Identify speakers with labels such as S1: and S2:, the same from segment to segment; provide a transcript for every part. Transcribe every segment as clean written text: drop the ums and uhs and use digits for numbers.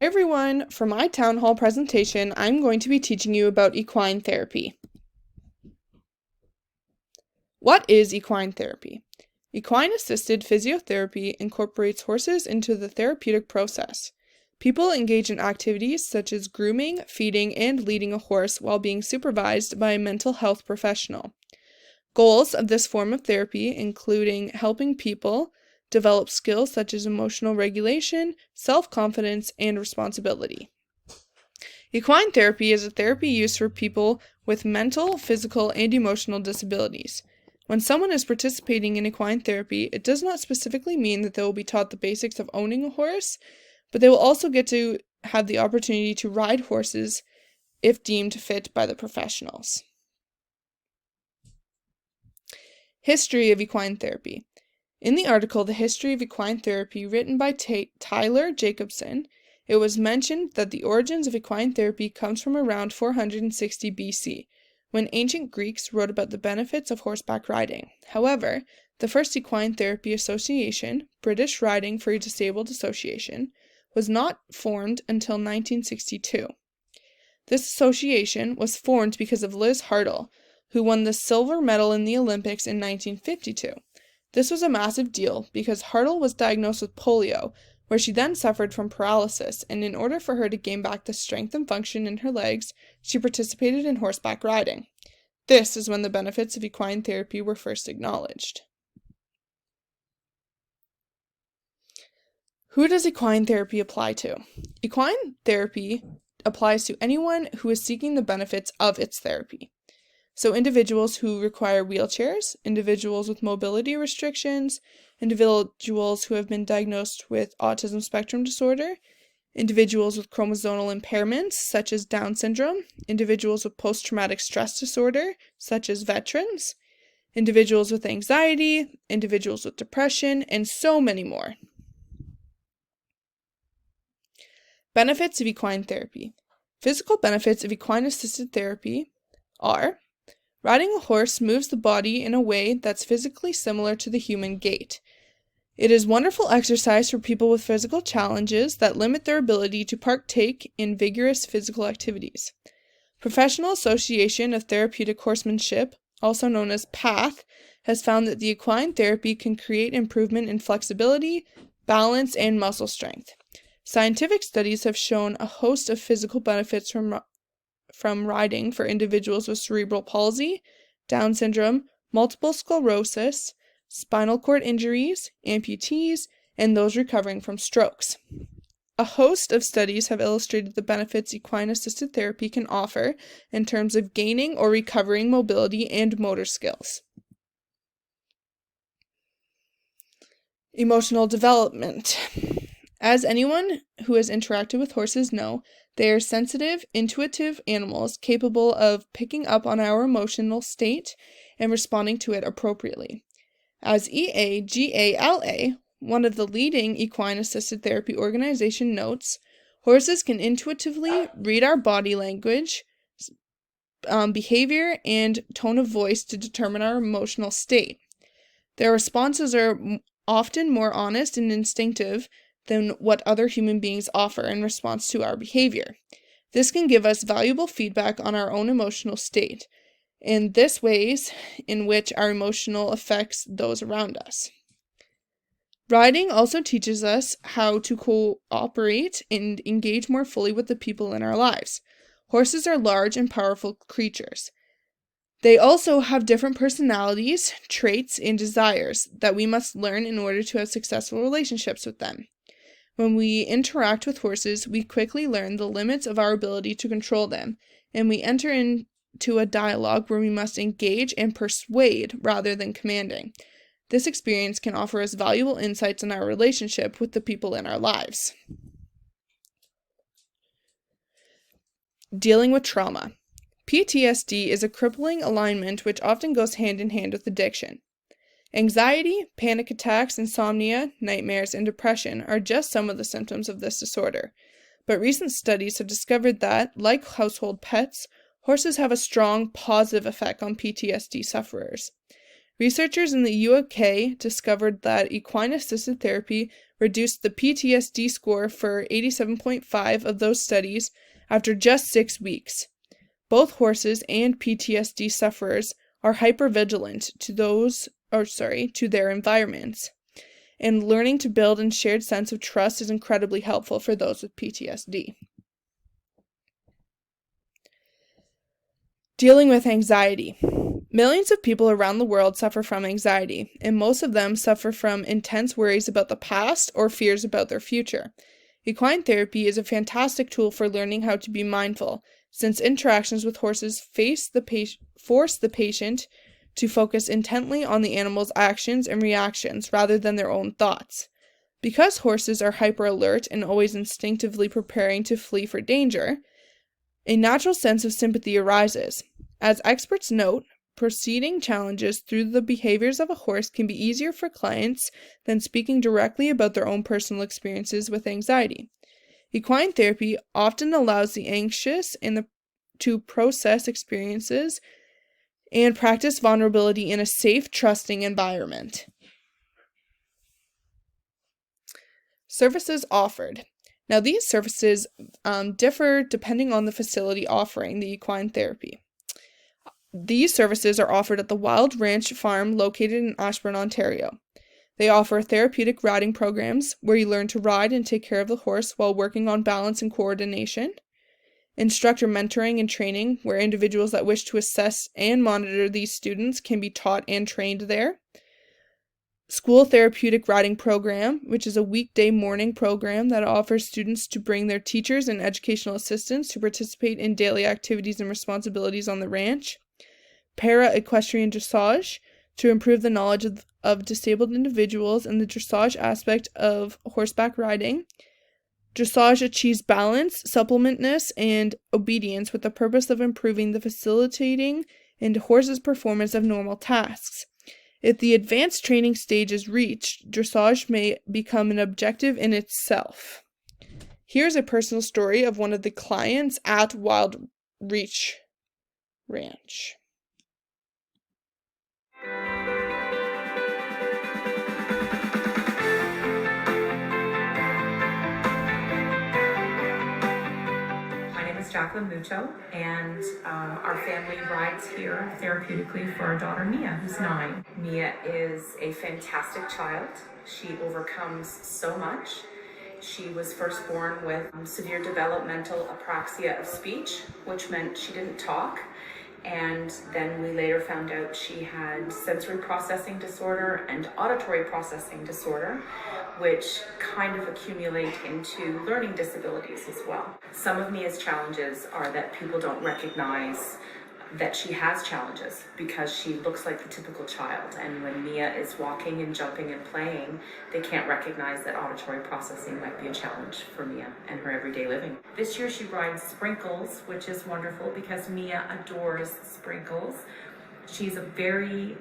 S1: Hi everyone, for my town hall presentation, I'm going to be teaching you about equine therapy. What is equine therapy? Equine-assisted physiotherapy incorporates horses into the therapeutic process. People engage in activities such as grooming, feeding, and leading a horse while being supervised by a mental health professional. Goals of this form of therapy including helping people develop skills such as emotional regulation, self-confidence, and responsibility. Equine therapy is a therapy used for people with mental, physical, and emotional disabilities. When someone is participating in equine therapy, it does not specifically mean that they will be taught the basics of owning a horse, but they will also get to have the opportunity to ride horses if deemed fit by the professionals. History of equine therapy. In the article, The History of Equine Therapy, written by Tyler Jacobson, it was mentioned that the origins of equine therapy comes from around 460 BC, when ancient Greeks wrote about the benefits of horseback riding. However, the first equine therapy association, British Riding for Disabled Association, was not formed until 1962. This association was formed because of Liz Hartle, who won the silver medal in the Olympics in 1952. This was a massive deal because Hartle was diagnosed with polio, where she then suffered from paralysis, and in order for her to gain back the strength and function in her legs, she participated in horseback riding. This is when the benefits of equine therapy were first acknowledged. Who does equine therapy apply to? Equine therapy applies to anyone who is seeking the benefits of its therapy. So individuals who require wheelchairs, individuals with mobility restrictions, individuals who have been diagnosed with autism spectrum disorder, individuals with chromosomal impairments such as Down syndrome, individuals with post-traumatic stress disorder such as veterans, individuals with anxiety, individuals with depression, and so many more. Benefits of equine therapy. Physical benefits of equine-assisted therapy are: riding a horse moves the body in a way that's physically similar to the human gait. It is wonderful exercise for people with physical challenges that limit their ability to partake in vigorous physical activities. Professional Association of Therapeutic Horsemanship, also known as PATH, has found that the equine therapy can create improvement in flexibility, balance, and muscle strength. Scientific studies have shown a host of physical benefits from riding for individuals with cerebral palsy, Down syndrome, multiple sclerosis, spinal cord injuries, amputees, and those recovering from strokes. A host of studies have illustrated the benefits equine-assisted therapy can offer in terms of gaining or recovering mobility and motor skills. Emotional development. As anyone who has interacted with horses know, they are sensitive, intuitive animals capable of picking up on our emotional state and responding to it appropriately. As EAGALA, one of the leading equine-assisted therapy organizations, notes, horses can intuitively read our body language, behavior, and tone of voice to determine our emotional state. Their responses are often more honest and instinctive than what other human beings offer in response to our behavior. This can give us valuable feedback on our own emotional state, and this ways in which our emotional affects those around us. Riding also teaches us how to cooperate and engage more fully with the people in our lives. Horses are large and powerful creatures. They also have different personalities, traits, and desires that we must learn in order to have successful relationships with them. When we interact with horses, we quickly learn the limits of our ability to control them, and we enter into a dialogue where we must engage and persuade rather than commanding. This experience can offer us valuable insights in our relationship with the people in our lives. Dealing with trauma. PTSD is a crippling alignment which often goes hand in hand with addiction. Anxiety, panic attacks, insomnia, nightmares, and depression are just some of the symptoms of this disorder. But recent studies have discovered that, like household pets, horses have a strong positive effect on PTSD sufferers. Researchers in the UK discovered that equine-assisted therapy reduced the PTSD score for 87.5 of those studies after just 6 weeks. Both horses and PTSD sufferers are hypervigilant to their environments, and learning to build a shared sense of trust is incredibly helpful for those with PTSD. Dealing with anxiety. Millions of people around the world suffer from anxiety, and most of them suffer from intense worries about the past or fears about their future. Equine therapy is a fantastic tool for learning how to be mindful, since interactions with horses force the patient to focus intently on the animal's actions and reactions rather than their own thoughts. Because horses are hyper-alert and always instinctively preparing to flee for danger, a natural sense of sympathy arises. As experts note, proceeding challenges through the behaviors of a horse can be easier for clients than speaking directly about their own personal experiences with anxiety. Equine therapy often allows the anxious to process experiences and practice vulnerability in a safe, trusting environment. Services offered. Now, these services differ depending on the facility offering the equine therapy. These services are offered at the Wild Ranch Farm located in Ashburn, Ontario. They offer therapeutic riding programs where you learn to ride and take care of the horse while working on balance and coordination. Instructor mentoring and training, where individuals that wish to assess and monitor these students can be taught and trained there. School Therapeutic Riding Program, which is a weekday morning program that offers students to bring their teachers and educational assistants to participate in daily activities and responsibilities on the ranch. Para-equestrian dressage, to improve the knowledge of disabled individuals and the dressage aspect of horseback riding. Dressage achieves balance, supplementness, and obedience with the purpose of improving the facilitating and horse's performance of normal tasks. If the advanced training stage is reached, dressage may become an objective in itself. Here's a personal story of one of the clients at Wild Reach Ranch.
S2: Jacqueline Mucho, and our family rides here therapeutically for our daughter Mia, who's 9. Mia is a fantastic child. She overcomes so much. She was first born with severe developmental apraxia of speech, which meant she didn't talk. And then we later found out she had sensory processing disorder and auditory processing disorder, which kind of accumulate into learning disabilities as well. Some of Mia's challenges are that people don't recognize that she has challenges because she looks like the typical child. And when Mia is walking and jumping and playing, they can't recognize that auditory processing might be a challenge for Mia and her everyday living. This year she rides Sprinkles, which is wonderful because Mia adores Sprinkles. She's a very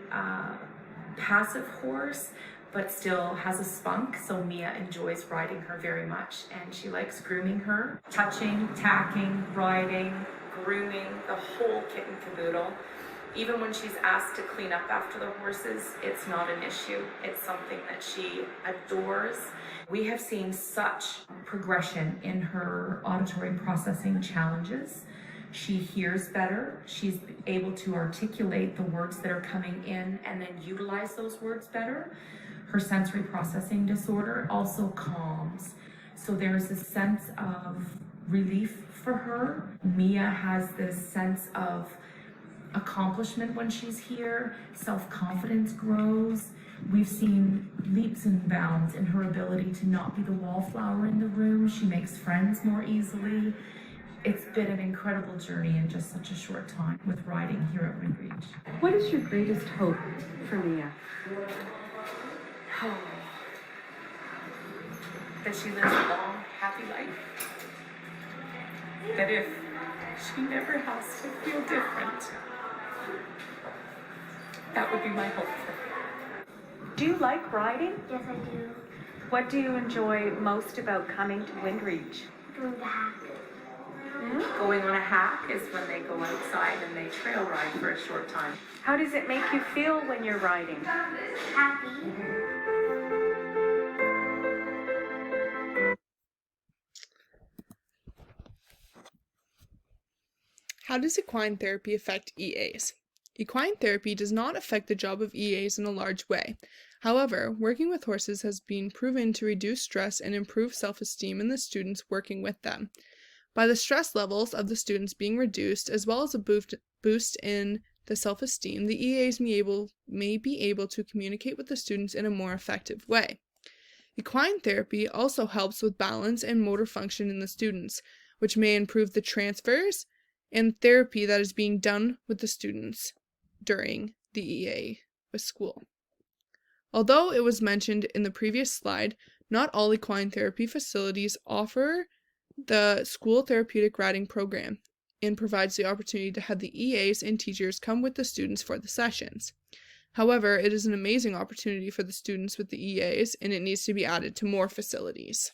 S2: passive horse, but still has a spunk, so Mia enjoys riding her very much, and she likes grooming her, touching, tacking, riding, grooming, the whole kit and caboodle. Even when she's asked to clean up after the horses, it's not an issue. It's something that she adores. We have seen such progression in her auditory processing challenges. She hears better. She's able to articulate the words that are coming in and then utilize those words better. Her sensory processing disorder also calms. So there's a sense of relief for her. Mia has this sense of accomplishment when she's here. Self-confidence grows. We've seen leaps and bounds in her ability to not be the wallflower in the room. She makes friends more easily. It's been an incredible journey in just such a short time with riding here at Windreach.
S3: What is your greatest hope for Mia?
S2: Oh, that she lives a long, happy life. That if she never has to feel different, that would be my hope for her.
S3: Do you like riding?
S4: Yes, I do.
S3: What do you enjoy most about coming to Windreach?
S4: Doing the hack.
S2: Going on a hack is when they go outside and they trail ride for a short time.
S3: How does it make you feel when you're riding?
S4: Happy.
S1: How does equine therapy affect EAs? Equine therapy does not affect the job of EAs in a large way. However, working with horses has been proven to reduce stress and improve self-esteem in the students working with them. By the stress levels of the students being reduced, as well as a boost in the self-esteem, the EAs may be able to communicate with the students in a more effective way. Equine therapy also helps with balance and motor function in the students, which may improve the transfers and therapy that is being done with the students during the EA with school. Although it was mentioned in the previous slide, not all equine therapy facilities offer the school therapeutic riding program and provides the opportunity to have the EAs and teachers come with the students for the sessions. However, it is an amazing opportunity for the students with the EAs, and it needs to be added to more facilities.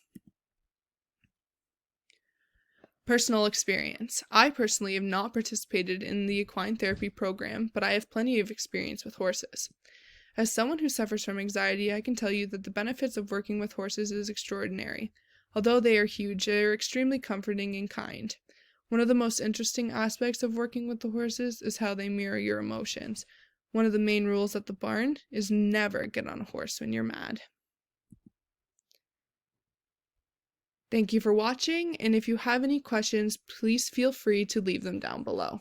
S1: Personal experience. I personally have not participated in the equine therapy program, but I have plenty of experience with horses. As someone who suffers from anxiety, I can tell you that the benefits of working with horses is extraordinary. Although they are huge, they are extremely comforting and kind. One of the most interesting aspects of working with the horses is how they mirror your emotions. One of the main rules at the barn is never get on a horse when you're mad. Thank you for watching, and if you have any questions, please feel free to leave them down below.